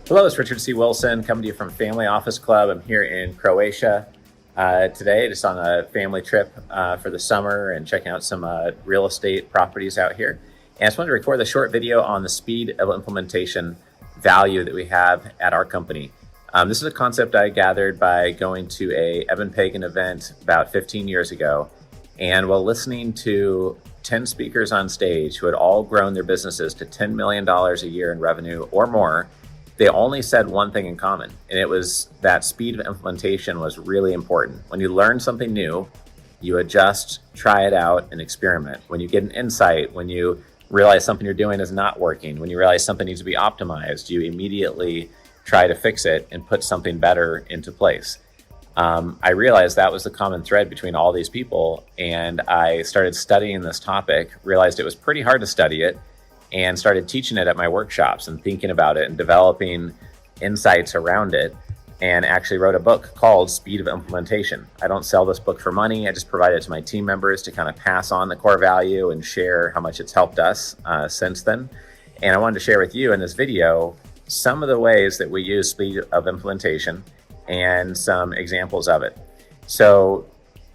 Hello, it's Richard C. Wilson coming to you from Family Office Club. I'm here in Croatia today, just on a family trip for the summer and checking out some real estate properties out here. And I just wanted to record a short video on the speed of implementation value that we have at our company. This is a concept I gathered by going to a Evan Pagan event about 15 years ago. And while listening to 10 speakers on stage who had all grown their businesses to $10 million a year in revenue or more, they only said one thing in common, and it was that speed of implementation was really important. When you learn something new, you adjust, try it out, and experiment. When you get an insight, when you realize something you're doing is not working, when you realize something needs to be optimized, you immediately try to fix it and put something better into place. I realized that was the common thread between all these people, and I started studying this topic, realized it was pretty hard to study it, and started teaching it at my workshops and thinking about it and developing insights around it, and actually wrote a book called Speed of Implementation. I don't sell this book for money. I just provide it to my team members to kind of pass on the core value and share how much it's helped us since then. And I wanted to share with you in this video some of the ways that we use speed of implementation and some examples of it. So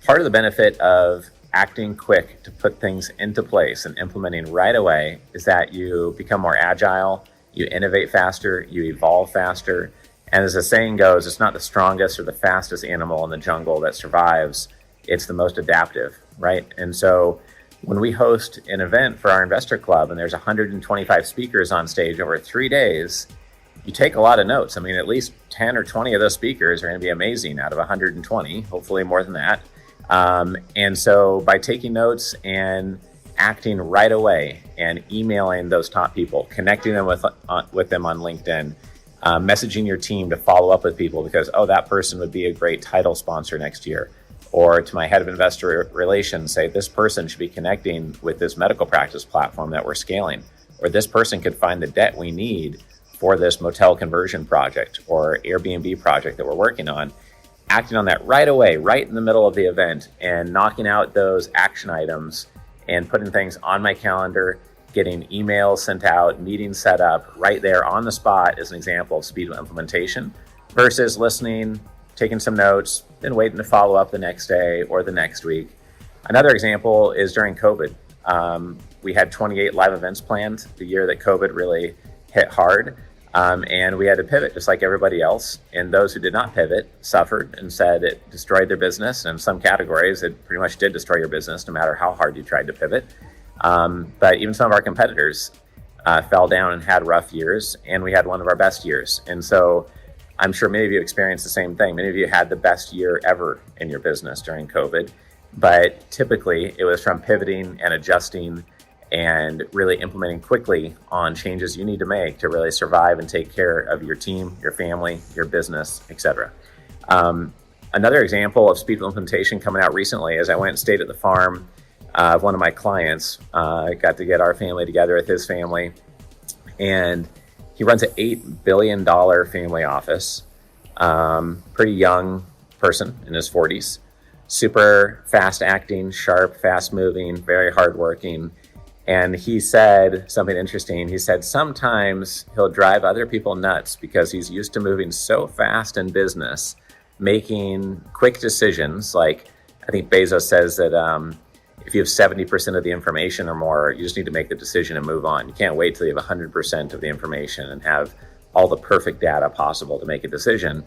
part of the benefit of acting quick to put things into place and implementing right away is that you become more agile, you innovate faster, you evolve faster. And as the saying goes, it's not the strongest or the fastest animal in the jungle that survives, it's the most adaptive, right? And so when we host an event for our investor club and there's 125 speakers on stage over 3 days, you take a lot of notes. I mean, at least 10 or 20 of those speakers are going to be amazing out of 120, hopefully more than that. And so by taking notes and acting right away and emailing those top people, connecting them with them on LinkedIn, messaging your team to follow up with people because, oh, that person would be a great title sponsor next year. Or to my head of investor relations, say this person should be connecting with this medical practice platform that we're scaling. Or this person could find the debt we need for this motel conversion project or Airbnb project that we're working on. Acting on that right away, right in the middle of the event, and knocking out those action items and putting things on my calendar, getting emails sent out, meetings set up right there on the spot is an example of speed of implementation versus listening, taking some notes, then waiting to follow up the next day or the next week. Another example is during COVID. We had 28 live events planned the year that COVID really hit hard. And we had to pivot just like everybody else. And those who did not pivot suffered and said it destroyed their business. And in some categories, it pretty much did destroy your business no matter how hard you tried to pivot. But even some of our competitors fell down and had rough years. And we had one of our best years. And so I'm sure many of you experienced the same thing. Many of you had the best year ever in your business during COVID. But typically, it was from pivoting and adjusting and really implementing quickly on changes you need to make to really survive and take care of your team, your family, your business, etc. Another example of speed of implementation coming out recently is I went and stayed at the farm of one of my clients. I got to get our family together with his family, and he runs an $8 billion family office. Pretty young person in his 40s, super fast acting, sharp, fast moving, very hardworking. And he said something interesting. He said sometimes he'll drive other people nuts because he's used to moving so fast in business, making quick decisions. Like I think Bezos says that if you have 70% of the information or more, you just need to make the decision and move on. You can't wait till you have 100% of the information and have all the perfect data possible to make a decision.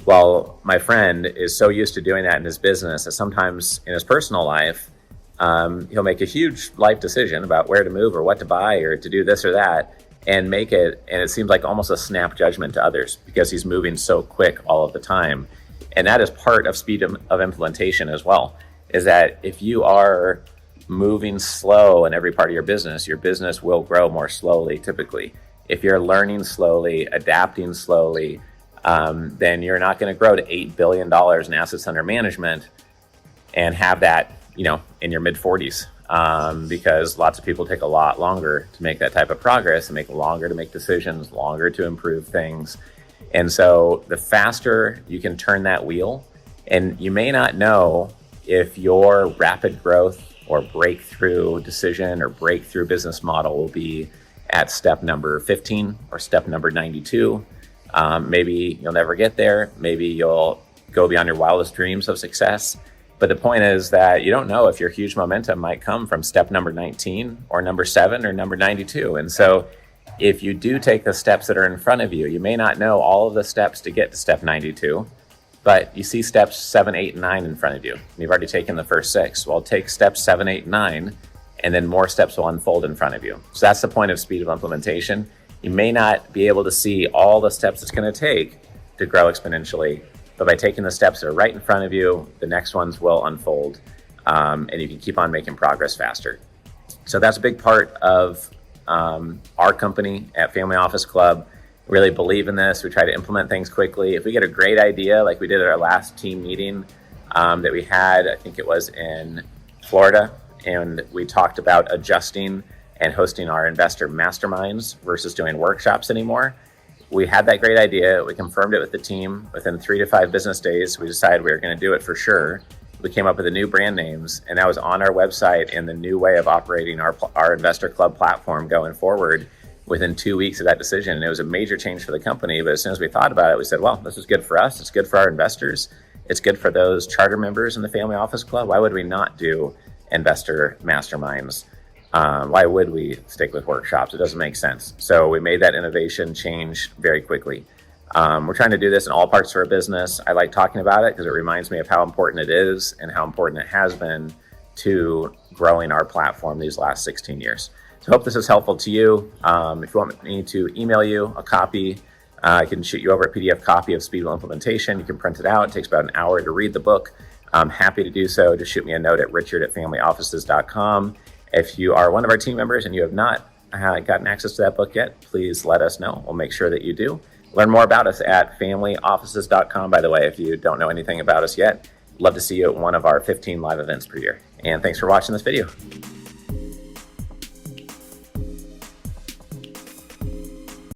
Well, my friend is so used to doing that in his business that sometimes in his personal life, he'll make a huge life decision about where to move or what to buy or to do this or that and make it. And it seems like almost a snap judgment to others because he's moving so quick all of the time. And that is part of speed of implementation as well, is that if you are moving slow in every part of your business will grow more slowly typically. If you're learning slowly, adapting slowly, then you're not going to grow to $8 billion in assets under management and have that in your mid 40s, because lots of people take a lot longer to make that type of progress and make longer to make decisions, longer to improve things. And so the faster you can turn that wheel, and you may not know if your rapid growth or breakthrough decision or breakthrough business model will be at step number 15 or step number 92. Maybe you'll never get there. Maybe you'll go beyond your wildest dreams of success. But the point is that you don't know if your huge momentum might come from step number 19 or number 7 or number 92. And so if you do take the steps that are in front of you, you may not know all of the steps to get to step 92, but you see steps 7, 8, and 9 in front of you. And you've already taken the first 6. Well, take steps 7, 8, and 9, and then more steps will unfold in front of you. So that's the point of speed of implementation. You may not be able to see all the steps it's going to take to grow exponentially, but by taking the steps that are right in front of you, the next ones will unfold, and you can keep on making progress faster. So that's a big part of our company at Family Office Club. We really believe in this. We try to implement things quickly. If we get a great idea, like we did at our last team meeting that we had, I think it was in Florida, and we talked about adjusting and hosting our investor masterminds versus doing workshops anymore. We had that great idea. We confirmed it with the team. Within 3 to 5 business days, we decided we were going to do it for sure. We came up with the new brand names, and that was on our website and the new way of operating our investor club platform going forward within 2 weeks of that decision. And it was a major change for the company. But as soon as we thought about it, we said, well, this is good for us. It's good for our investors. It's good for those charter members in the Family Office Club. Why would we not do investor masterminds? Why would we stick with workshops? It doesn't make sense. So we made that innovation change very quickly. We're trying to do this in all parts of our business. I like talking about it because it reminds me of how important it is and how important it has been to growing our platform these last 16 years. So I hope this is helpful to you. If you want me to email you a copy, I can shoot you over a PDF copy of Speed of Implementation. You can print it out. It takes about an hour to read the book. I'm happy to do so. Just shoot me a note at richard@familyoffices.com. If you are one of our team members and you have not gotten access to that book yet, please let us know. We'll make sure that you do. Learn more about us at familyoffices.com. By the way, if you don't know anything about us yet, love to see you at one of our 15 live events per year. And thanks for watching this video.